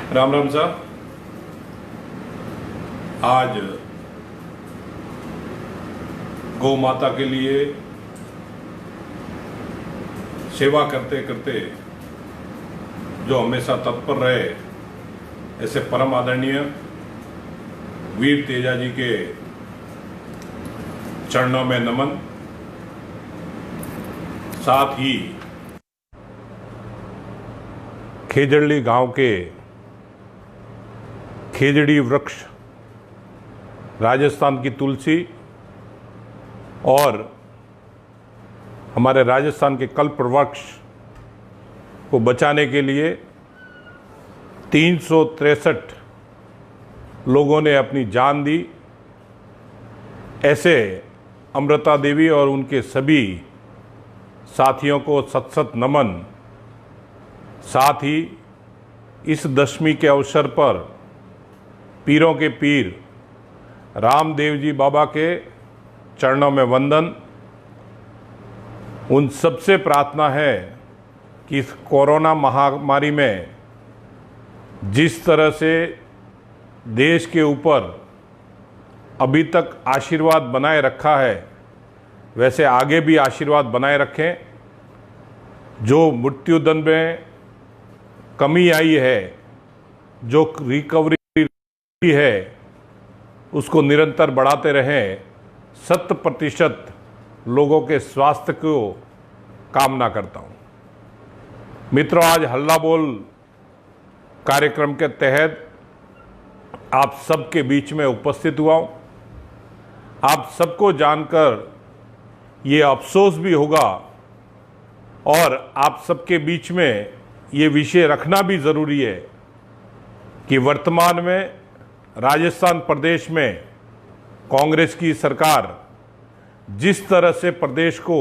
राम राम साहब। आज गौ माता के लिए सेवा करते करते जो हमेशा तत्पर रहे, ऐसे परम आदरणीय वीर तेजा जी के चरणों में नमन। साथ ही खेजड़ली गांव के खेजड़ी वृक्ष, राजस्थान की तुलसी और हमारे राजस्थान के कल्प वृक्ष को बचाने के लिए 363 लोगों ने अपनी जान दी। ऐसे अमृता देवी और उनके सभी साथियों को सत सत नमन। साथ ही इस दशमी के अवसर पर पीरों के पीर रामदेव जी बाबा के चरणों में वंदन। उन सबसे प्रार्थना है कि इस कोरोना महामारी में जिस तरह से देश के ऊपर अभी तक आशीर्वाद बनाए रखा है, वैसे आगे भी आशीर्वाद बनाए रखें। जो मृत्यु दर में कमी आई है, जो रिकवरी है, उसको निरंतर बढ़ाते रहें। 100% लोगों के स्वास्थ्य को कामना करता हूँ। मित्रों, आज हल्ला बोल कार्यक्रम के तहत आप सबके बीच में उपस्थित हुआ हूँ। आप सबको जानकर ये अफसोस भी होगा और आप सबके बीच में ये विषय रखना भी ज़रूरी है कि वर्तमान में राजस्थान प्रदेश में कांग्रेस की सरकार जिस तरह से प्रदेश को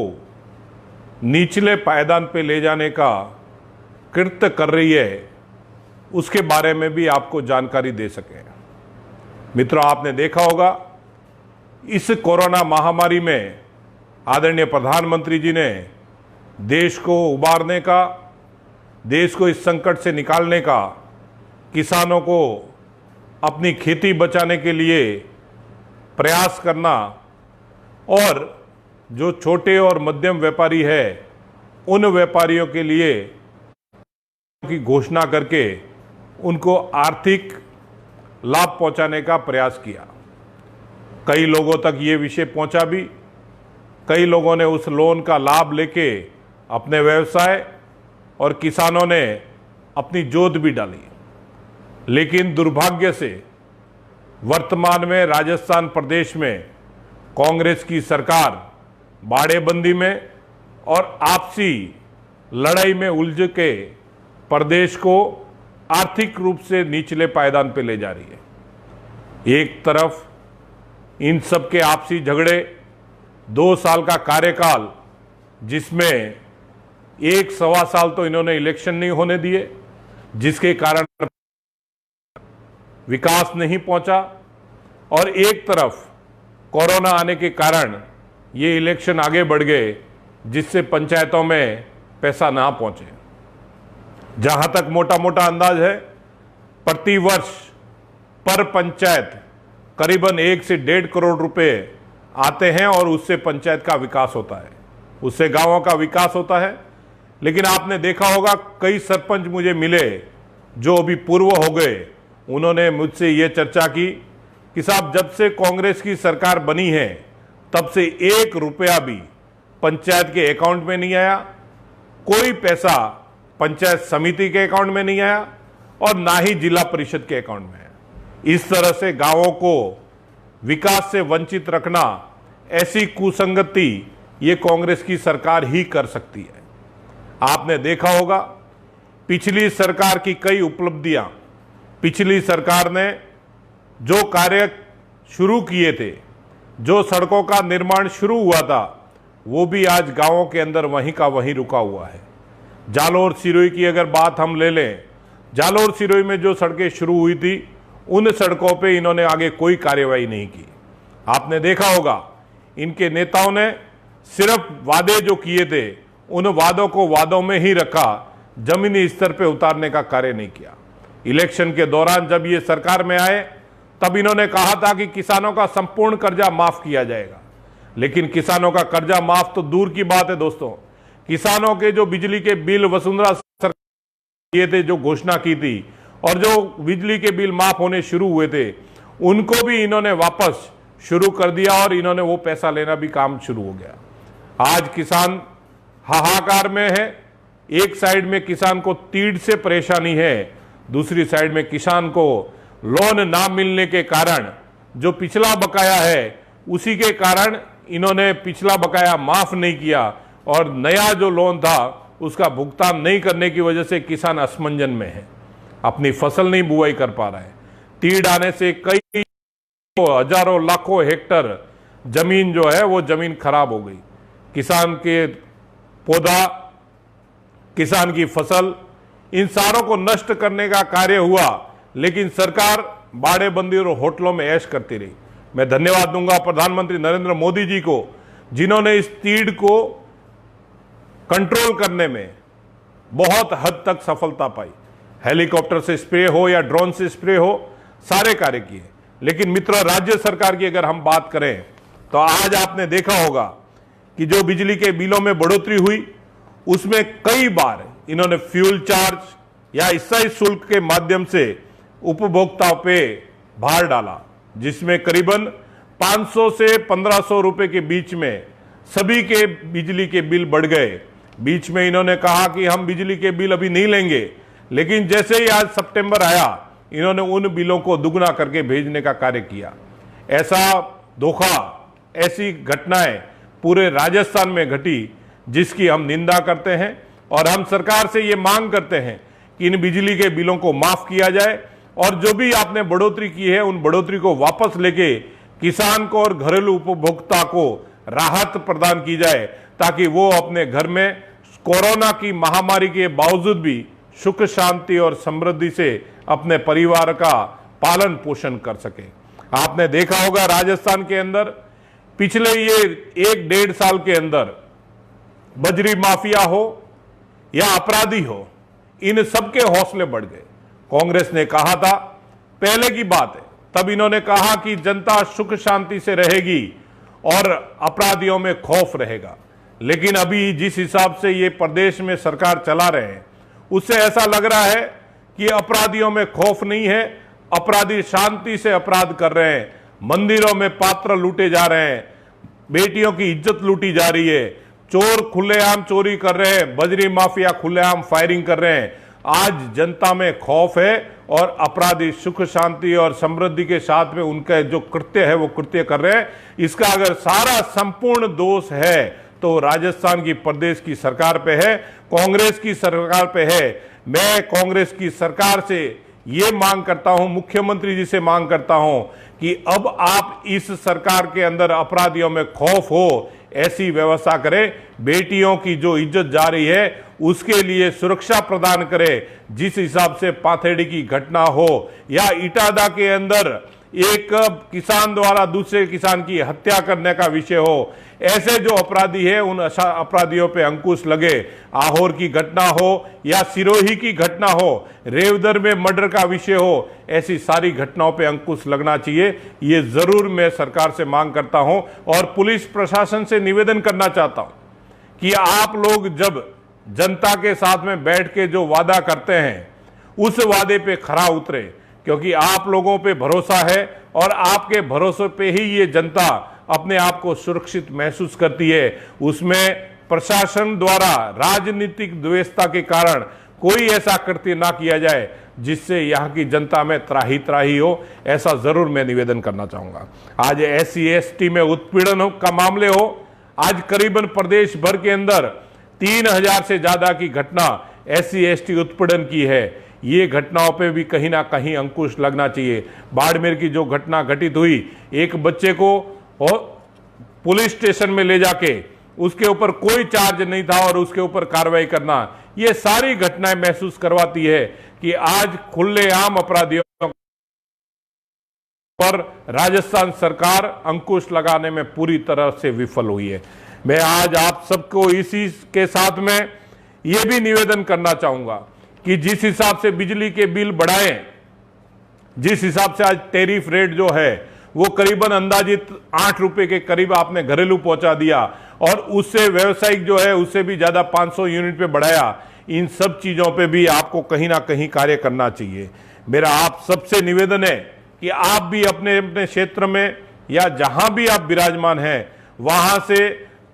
निचले पायदान पे ले जाने का कृत्य कर रही है, उसके बारे में भी आपको जानकारी दे सकें। मित्रों, आपने देखा होगा इस कोरोना महामारी में आदरणीय प्रधानमंत्री जी ने देश को उबारने का, देश को इस संकट से निकालने का, किसानों को अपनी खेती बचाने के लिए प्रयास करना और जो छोटे और मध्यम व्यापारी है उन व्यापारियों के लिए की घोषणा करके उनको आर्थिक लाभ पहुंचाने का प्रयास किया। कई लोगों तक ये विषय पहुंचा भी। कई लोगों ने उस लोन का लाभ लेके अपने व्यवसाय और किसानों ने अपनी जोत भी डाली। लेकिन दुर्भाग्य से वर्तमान में राजस्थान प्रदेश में कांग्रेस की सरकार बाड़ेबंदी में और आपसी लड़ाई में उलझ के प्रदेश को आर्थिक रूप से निचले पायदान पे ले जा रही है। एक तरफ इन सब के आपसी झगड़े, 2 साल का कार्यकाल जिसमें 1-1.25 साल तो इन्होंने इलेक्शन नहीं होने दिए, जिसके कारण विकास नहीं पहुंचा, और एक तरफ कोरोना आने के कारण ये इलेक्शन आगे बढ़ गए, जिससे पंचायतों में पैसा ना पहुंचे। जहां तक मोटा मोटा अंदाज है, प्रति वर्ष पर पंचायत करीबन 1 से 1.5 करोड़ रुपए आते हैं और उससे पंचायत का विकास होता है, उससे गांवों का विकास होता है। लेकिन आपने देखा होगा कई सरपंच मुझे मिले जो अभी पूर्व हो गए, उन्होंने मुझसे ये चर्चा की कि साहब, जब से कांग्रेस की सरकार बनी है तब से 1 रुपया भी पंचायत के अकाउंट में नहीं आया, कोई पैसा पंचायत समिति के अकाउंट में नहीं आया और ना ही जिला परिषद के अकाउंट में है। इस तरह से गांवों को विकास से वंचित रखना, ऐसी कुसंगति ये कांग्रेस की सरकार ही कर सकती है। आपने देखा होगा पिछली सरकार की कई उपलब्धियां, पिछली सरकार ने जो कार्य शुरू किए थे, जो सड़कों का निर्माण शुरू हुआ था, वो भी आज गांवों के अंदर वहीं का वहीं रुका हुआ है। जालोर सिरोही की अगर बात हम ले लें, जालोर सिरोही में जो सड़कें शुरू हुई थी, उन सड़कों पे इन्होंने आगे कोई कार्यवाही नहीं की। आपने देखा होगा इनके नेताओं ने सिर्फ वादे जो किए थे, उन वादों को वादों में ही रखा, जमीनी स्तर पे उतारने का कार्य नहीं किया। इलेक्शन के दौरान जब ये सरकार में आए तब इन्होंने कहा था कि किसानों का संपूर्ण कर्जा माफ किया जाएगा, लेकिन किसानों का कर्जा माफ तो दूर की बात है दोस्तों। किसानों के जो बिजली के बिल वसुंधरा सरकार ये थे, जो घोषणा की थी, और जो बिजली के बिल माफ होने शुरू हुए थे, उनको भी इन्होंने वापस शुरू कर दिया और इन्होंने वो पैसा लेना भी काम शुरू हो गया। आज किसान हाहाकार में है। एक साइड में किसान को तीड़ से परेशानी है, दूसरी साइड में किसान को लोन ना मिलने के कारण जो पिछला बकाया है उसी के कारण इन्होंने पिछला बकाया माफ नहीं किया और नया जो लोन था उसका भुगतान नहीं करने की वजह से किसान असमंजन में है, अपनी फसल नहीं बुआई कर पा रहा है। तीड़ आने से कई हजारों लाखों हेक्टर जमीन जो है वो जमीन खराब हो गई। किसान के पौधा, किसान की फसल, इन सारों को नष्ट करने का कार्य हुआ, लेकिन सरकार बाड़ेबंदी और होटलों में ऐश करती रही। मैं धन्यवाद दूंगा प्रधानमंत्री नरेंद्र मोदी जी को, जिन्होंने इस तीड़ को कंट्रोल करने में बहुत हद तक सफलता पाई। हेलीकॉप्टर से स्प्रे हो या ड्रोन से स्प्रे हो, सारे कार्य किए। लेकिन मित्रों, राज्य सरकार की अगर हम बात करें तो आज आपने देखा होगा कि जो बिजली के बिलों में बढ़ोतरी हुई उसमें कई बार इन्होंने फ्यूल चार्ज या ईसाई शुल्क के माध्यम से उपभोक्ताओं पे भार डाला, जिसमें करीबन 500 से 1500 रुपए के बीच में सभी के बिजली के बिल बढ़ गए। बीच में इन्होंने कहा कि हम बिजली के बिल अभी नहीं लेंगे, लेकिन जैसे ही आज सितंबर आया इन्होंने उन बिलों को दुगना करके भेजने का कार्य किया। ऐसा धोखा, ऐसी घटनाएं पूरे राजस्थान में घटी, जिसकी हम निंदा करते हैं और हम सरकार से ये मांग करते हैं कि इन बिजली के बिलों को माफ किया जाए और जो भी आपने बढ़ोतरी की है उन बढ़ोतरी को वापस लेके किसान को और घरेलू उपभोक्ता को राहत प्रदान की जाए, ताकि वो अपने घर में कोरोना की महामारी के बावजूद भी सुख शांति और समृद्धि से अपने परिवार का पालन पोषण कर सके। आपने देखा होगा राजस्थान के अंदर पिछले ये 1-1.5 साल के अंदर बजरी माफिया हो या अपराधी हो, इन सबके हौसले बढ़ गए। कांग्रेस ने कहा था, पहले की बात है, तब इन्होंने कहा कि जनता सुख शांति से रहेगी और अपराधियों में खौफ रहेगा। लेकिन अभी जिस हिसाब से ये प्रदेश में सरकार चला रहे हैं उससे ऐसा लग रहा है कि अपराधियों में खौफ नहीं है, अपराधी शांति से अपराध कर रहे हैं। मंदिरों में पात्र लूटे जा रहे हैं, बेटियों की इज्जत लूटी जा रही है, चोर खुलेआम चोरी कर रहे हैं, बजरी माफिया खुलेआम फायरिंग कर रहे हैं। आज जनता में खौफ है और अपराधी सुख शांति और समृद्धि के साथ में उनका जो कृत्य है वो कृत्य कर रहे हैं। इसका अगर सारा संपूर्ण दोष है तो राजस्थान की प्रदेश की सरकार पे है, कांग्रेस की सरकार पे है। मैं कांग्रेस की सरकार से ये मांग करता हूं, मुख्यमंत्री जी से मांग करता हूं कि अब आप इस सरकार के अंदर अपराधियों में खौफ हो ऐसी व्यवस्था करें, बेटियों की जो इज्जत जा रही है उसके लिए सुरक्षा प्रदान करें। जिस हिसाब से पाथेड़ी की घटना हो या इटादा के अंदर एक किसान द्वारा दूसरे किसान की हत्या करने का विषय हो, ऐसे जो अपराधी है उन अपराधियों पे अंकुश लगे। आहोर की घटना हो या सिरोही की घटना हो, रेवदर में मर्डर का विषय हो, ऐसी सारी घटनाओं पे अंकुश लगना चाहिए। ये जरूर मैं सरकार से मांग करता हूं और पुलिस प्रशासन से निवेदन करना चाहता हूं कि आप लोग जब जनता के साथ में बैठ के जो वादा करते हैं उस वादे पे खरा उतरे, क्योंकि आप लोगों पे भरोसा है और आपके भरोसे पे ही ये जनता अपने आप को सुरक्षित महसूस करती है। उसमें प्रशासन द्वारा राजनीतिक द्वेषता के कारण कोई ऐसा कृत्य ना किया जाए जिससे यहाँ की जनता में त्राही त्राही हो, ऐसा जरूर मैं निवेदन करना चाहूंगा। आज SC ST में उत्पीड़न का मामले हो, आज करीबन प्रदेश भर के अंदर 3000 से ज्यादा की घटना SC ST उत्पीड़न की है। ये घटनाओं पे भी कहीं ना कहीं अंकुश लगना चाहिए। बाड़मेर की जो घटना घटित हुई, एक बच्चे को पुलिस स्टेशन में ले जाके उसके ऊपर कोई चार्ज नहीं था और उसके ऊपर कार्रवाई करना, ये सारी घटनाएं महसूस करवाती है कि आज खुलेआम अपराधियों पर राजस्थान सरकार अंकुश लगाने में पूरी तरह से विफल हुई है। मैं आज आप सबको इसी के साथ में ये भी निवेदन करना चाहूंगा कि जिस हिसाब से बिजली के बिल बढ़ाए, जिस हिसाब से आज टैरिफ रेट जो है वो करीबन अंदाजित 8 रुपए के करीब आपने घरेलू पहुंचा दिया, और उससे व्यवसायिक जो है उससे भी ज्यादा 500 यूनिट पे बढ़ाया। इन सब चीजों पे भी आपको कहीं ना कहीं कार्य करना चाहिए। मेरा आप सबसे निवेदन है कि आप भी अपने अपने क्षेत्र में या जहां भी आप विराजमान हैं वहां से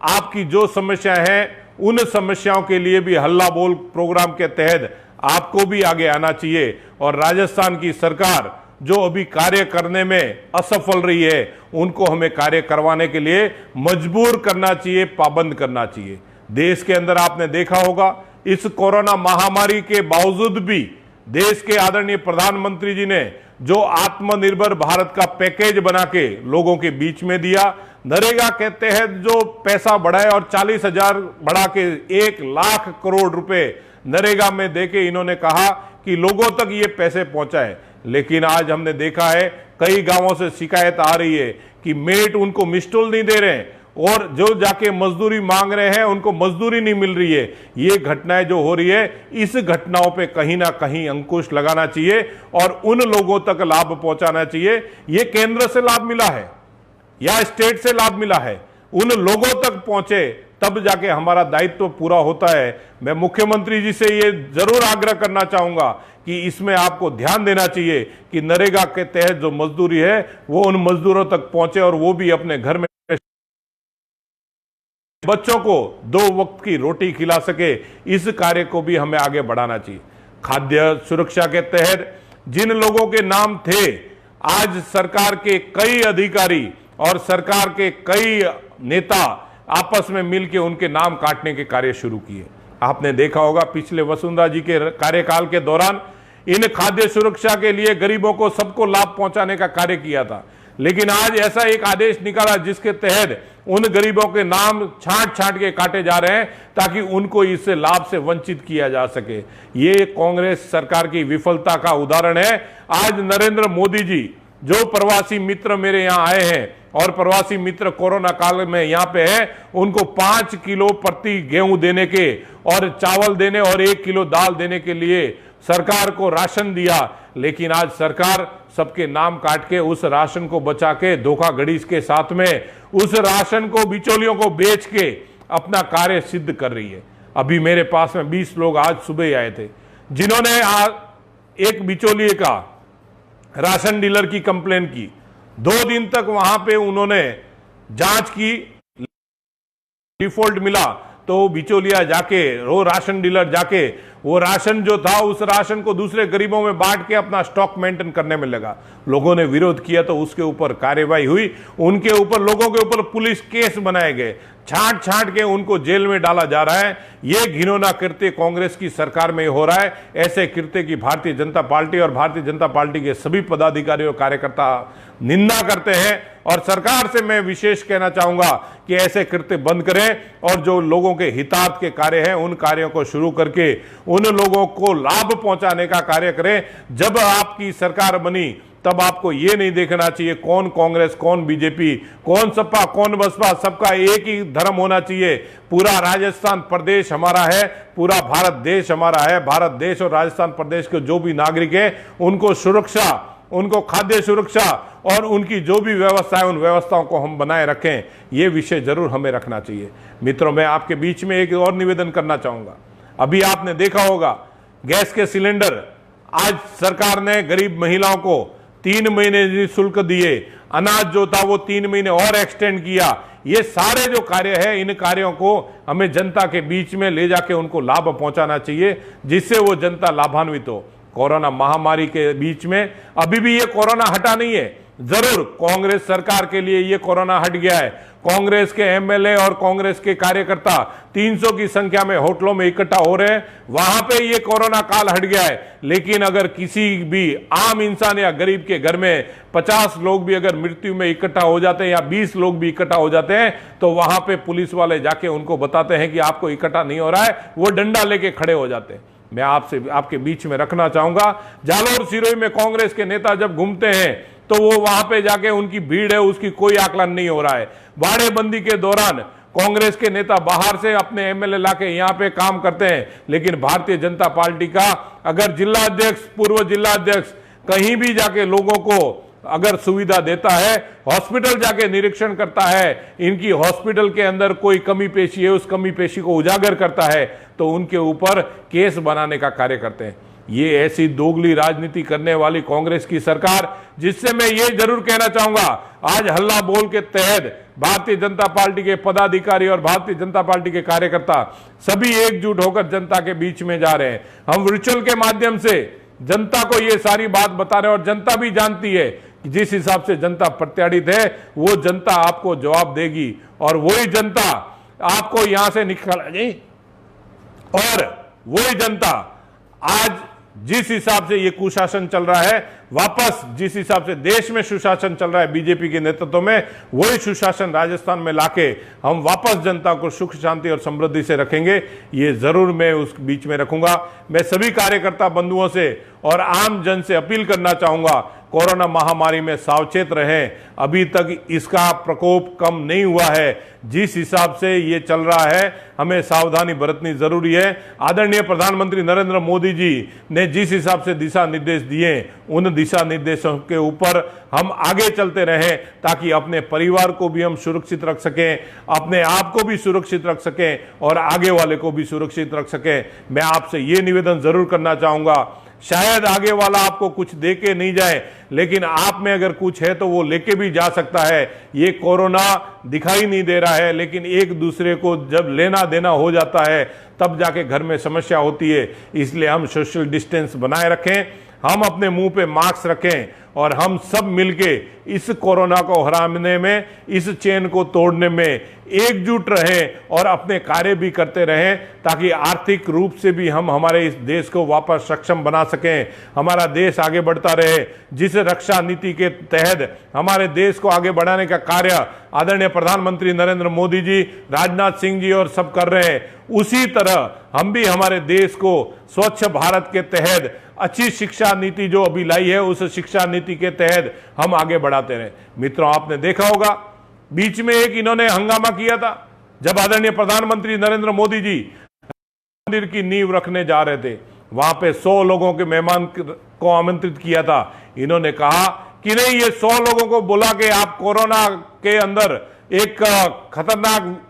आपकी जो समस्या है उन समस्याओं के लिए भी हल्ला बोल प्रोग्राम के तहत आपको भी आगे आना चाहिए। और राजस्थान की सरकार जो अभी कार्य करने में असफल रही है उनको हमें कार्य करवाने के लिए मजबूर करना चाहिए, पाबंद करना चाहिए। देश के अंदर आपने देखा होगा इस कोरोना महामारी के बावजूद भी देश के आदरणीय प्रधानमंत्री जी ने जो आत्मनिर्भर भारत का पैकेज बना के लोगों के बीच में दिया, नरेगा के तहत जो पैसा बढ़ाए और 40,000 बढ़ा के 1 लाख करोड़ रुपए नरेगा में देके इन्होंने कहा कि लोगों तक ये पैसे पहुंचाए। लेकिन आज हमने देखा है कई गांवों से शिकायत आ रही है कि मेट उनको मिस्टोल नहीं दे रहे हैं और जो जाके मजदूरी मांग रहे हैं उनको मजदूरी नहीं मिल रही है। ये घटनाएं जो हो रही है इस घटनाओं पे कहीं ना कहीं अंकुश लगाना चाहिए और उन लोगों तक लाभ पहुंचाना चाहिए। ये केंद्र से लाभ मिला है या स्टेट से लाभ मिला है, उन लोगों तक पहुंचे तब जाके हमारा दायित्व पूरा होता है। मैं मुख्यमंत्री जी से ये जरूर आग्रह करना चाहूंगा कि इसमें आपको ध्यान देना चाहिए कि नरेगा के तहत जो मजदूरी है वो उन मजदूरों तक पहुंचे और वो भी अपने घर में बच्चों को 2 वक्त की रोटी खिला सके। इस कार्य को भी हमें आगे बढ़ाना चाहिए। खाद्य सुरक्षा के तहत जिन लोगों के नाम थे, आज सरकार के कई अधिकारी और सरकार के कई नेता आपस में मिलकर उनके नाम काटने के कार्य शुरू किए। आपने देखा होगा पिछले वसुंधरा जी के कार्यकाल के दौरान इन खाद्य सुरक्षा के लिए गरीबों को सबको लाभ पहुंचाने का कार्य किया था, लेकिन आज ऐसा एक आदेश निकाला जिसके तहत उन गरीबों के नाम छांट छांट के काटे जा रहे हैं ताकि उनको इससे लाभ से वंचित किया जा सके। ये कांग्रेस सरकार की विफलता का उदाहरण है। आज नरेंद्र मोदी जी जो प्रवासी मित्र मेरे यहाँ आए हैं और प्रवासी मित्र कोरोना काल में यहाँ पे है, उनको 5 किलो प्रति गेहूं देने के और चावल देने और 1 किलो दाल देने के लिए सरकार को राशन दिया। लेकिन आज सरकार सबके नाम काट के उस राशन को बचा के धोखाधड़ी के साथ में उस राशन को बिचौलियों को बेच के अपना कार्य सिद्ध कर रही है। अभी मेरे पास में 20 लोग आज सुबह ही आए थे जिन्होंने आज एक बिचौलिए का राशन डीलर की कंप्लेन की। 2 दिन तक वहां पे उन्होंने जांच की, डिफॉल्ट मिला तो बिचौलिया जाके वो राशन डीलर जाके वो राशन जो था उस राशन को दूसरे गरीबों में बांट के अपना स्टॉक मेंटेन करने में लगा। लोगों ने विरोध किया तो उसके ऊपर कार्रवाई हुई, उनके ऊपर लोगों के ऊपर पुलिस केस बनाए गए, छांट छांट के उनको जेल में डाला जा रहा है। ये घिनौना कृत्य कांग्रेस की सरकार में हो रहा है। ऐसे कृत्य की भारतीय जनता पार्टी और भारतीय जनता पार्टी के सभी पदाधिकारी और कार्यकर्ता निंदा करते हैं और सरकार से मैं विशेष कहना चाहूंगा कि ऐसे कृत्य बंद करें और जो लोगों के हितार्थ के कार्य हैं उन कार्यों को शुरू करके उन लोगों को लाभ पहुंचाने का कार्य करें। जब आपकी सरकार बनी तब आपको ये नहीं देखना चाहिए कौन कांग्रेस, कौन बीजेपी, कौन सपा, कौन बसपा, सबका एक ही धर्म होना चाहिए। पूरा राजस्थान प्रदेश हमारा है, पूरा भारत देश हमारा है। भारत देश और राजस्थान प्रदेश के जो भी नागरिक हैं उनको सुरक्षा, उनको खाद्य सुरक्षा और उनकी जो भी व्यवस्था है उन व्यवस्थाओं को हम बनाए रखें, ये विषय जरूर हमें रखना चाहिए। मित्रों, मैं आपके बीच में एक और निवेदन करना चाहूंगा। अभी आपने देखा होगा गैस के सिलेंडर आज सरकार ने गरीब महिलाओं को 3 महीने निःशुल्क दिए, अनाज जो था वो 3 महीने और एक्सटेंड किया। ये सारे जो कार्य है इन कार्यों को हमें जनता के बीच में ले जाके उनको लाभ पहुंचाना चाहिए जिससे वो जनता लाभान्वित हो। कोरोना महामारी के बीच में अभी भी ये कोरोना हटा नहीं है। जरूर कांग्रेस सरकार के लिए ये कोरोना हट गया है। कांग्रेस के एमएलए और कांग्रेस के कार्यकर्ता 300 की संख्या में होटलों में इकट्ठा हो रहे हैं, वहां पे ये कोरोना काल हट गया है। लेकिन अगर किसी भी आम इंसान या गरीब के घर में 50 लोग भी अगर मृत्यु में इकट्ठा हो जाते हैं या 20 लोग भी इकट्ठा हो जाते हैं तो वहां पे पुलिस वाले जाके उनको बताते हैं कि आपको इकट्ठा नहीं हो रहा है, वो डंडा लेके खड़े हो जाते हैं। मैं आपसे आपके बीच में रखना चाहूंगा, जालोर सिरोही में कांग्रेस के नेता जब घूमते हैं तो वो वहां पे जाके उनकी भीड़ है उसकी कोई आकलन नहीं हो रहा है। बाड़ेबंदी के दौरान कांग्रेस के नेता बाहर से अपने एमएलए लाके यहाँ पे काम करते हैं, लेकिन भारतीय जनता पार्टी का अगर जिला अध्यक्ष, पूर्व जिला अध्यक्ष कहीं भी जाके लोगों को अगर सुविधा देता है, हॉस्पिटल जाके निरीक्षण करता है, इनकी हॉस्पिटल के अंदर कोई कमी पेशी है, उस कमी पेशी को उजागर करता है, तो उनके ऊपर केस बनाने का कार्य करते हैं। ये ऐसी दोगली राजनीति करने वाली कांग्रेस की सरकार, जिससे मैं ये जरूर कहना चाहूंगा, आज हल्ला बोल के तहत भारतीय जनता पार्टी के पदाधिकारी और भारतीय जनता पार्टी के कार्यकर्ता सभी एकजुट होकर जनता के बीच में जा रहे हैं। हम वर्चुअल के माध्यम से जनता को ये सारी बात बता रहे हैं और जनता भी जानती है कि जिस हिसाब से जनता प्रत्याशित है, वो जनता आपको जवाब देगी और वही जनता आपको यहां से निकालेगी। और वही जनता आज जिस हिसाब से ये कुशासन चल रहा है, वापस जिस हिसाब से देश में सुशासन चल रहा है बीजेपी के नेतृत्व में, वही सुशासन राजस्थान में लाके हम वापस जनता को सुख शांति और समृद्धि से रखेंगे। ये जरूर मैं उस बीच में रखूंगा। मैं सभी कार्यकर्ता बंधुओं से और आम जन से अपील करना चाहूंगा, कोरोना महामारी में सावचेत रहें। अभी तक इसका प्रकोप कम नहीं हुआ है। जिस हिसाब से ये चल रहा है, हमें सावधानी बरतनी जरूरी है। आदरणीय प्रधानमंत्री नरेंद्र मोदी जी ने जिस हिसाब से दिशा निर्देश दिए, उन दिशा निर्देशों के ऊपर हम आगे चलते रहें, ताकि अपने परिवार को भी हम सुरक्षित रख सकें, अपने आप को भी सुरक्षित रख सकें और आगे वाले को भी सुरक्षित रख सकें। मैं आपसे ये निवेदन जरूर करना चाहूंगा, शायद आगे वाला आपको कुछ दे के नहीं जाए, लेकिन आप में अगर कुछ है तो वो लेके भी जा सकता है। ये कोरोना दिखाई नहीं दे रहा है, लेकिन एक दूसरे को जब लेना देना हो जाता है, तब जाके घर में समस्या होती है। इसलिए हम सोशल डिस्टेंस बनाए रखें, हम अपने मुंह पे मास्क रखें और हम सब मिलके इस कोरोना को हराने में, इस चेन को तोड़ने में एकजुट रहें और अपने कार्य भी करते रहें, ताकि आर्थिक रूप से भी हम हमारे इस देश को वापस सक्षम बना सकें, हमारा देश आगे बढ़ता रहे। जिस रक्षा नीति के तहत हमारे देश को आगे बढ़ाने का कार्य आदरणीय प्रधानमंत्री नरेंद्र मोदी जी, राजनाथ सिंह जी और सब कर रहे हैं, उसी तरह हम भी हमारे देश को स्वच्छ भारत के तहत अच्छी शिक्षा नीति जो अभी लाई है, उस शिक्षा नीति के तहत हम आगे बढ़ाते रहे। मित्रों, आपने देखा होगा बीच में एक इन्होंने हंगामा किया था, जब आदरणीय प्रधानमंत्री नरेंद्र मोदी जी मंदिर की नींव रखने जा रहे थे, वहां पे 100 लोगों के मेहमान को आमंत्रित किया था। इन्होंने कहा कि नहीं, ये 100 लोगों को बुला के आप कोरोना के अंदर एक खतरनाक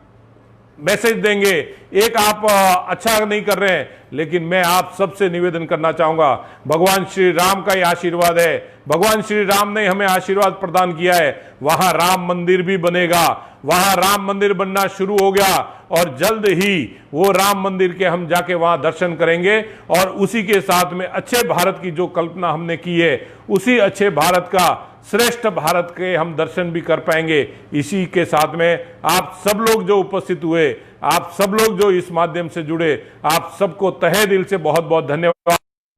मैसेज देंगे, एक आप अच्छा नहीं कर रहे हैं। लेकिन मैं आप सबसे निवेदन करना चाहूंगा, भगवान श्री राम का ही आशीर्वाद है, भगवान श्री राम ने हमें आशीर्वाद प्रदान किया है। वहां राम मंदिर भी बनेगा, वहां राम मंदिर बनना शुरू हो गया और जल्द ही वो राम मंदिर के हम जाके वहां दर्शन करेंगे और उसी के साथ में अच्छे भारत की जो कल्पना हमने की है, उसी अच्छे भारत का, श्रेष्ठ भारत के हम दर्शन भी कर पाएंगे। इसी के साथ में आप सब लोग जो उपस्थित हुए, आप सब लोग जो इस माध्यम से जुड़े, आप सबको तहे दिल से बहुत बहुत धन्यवाद।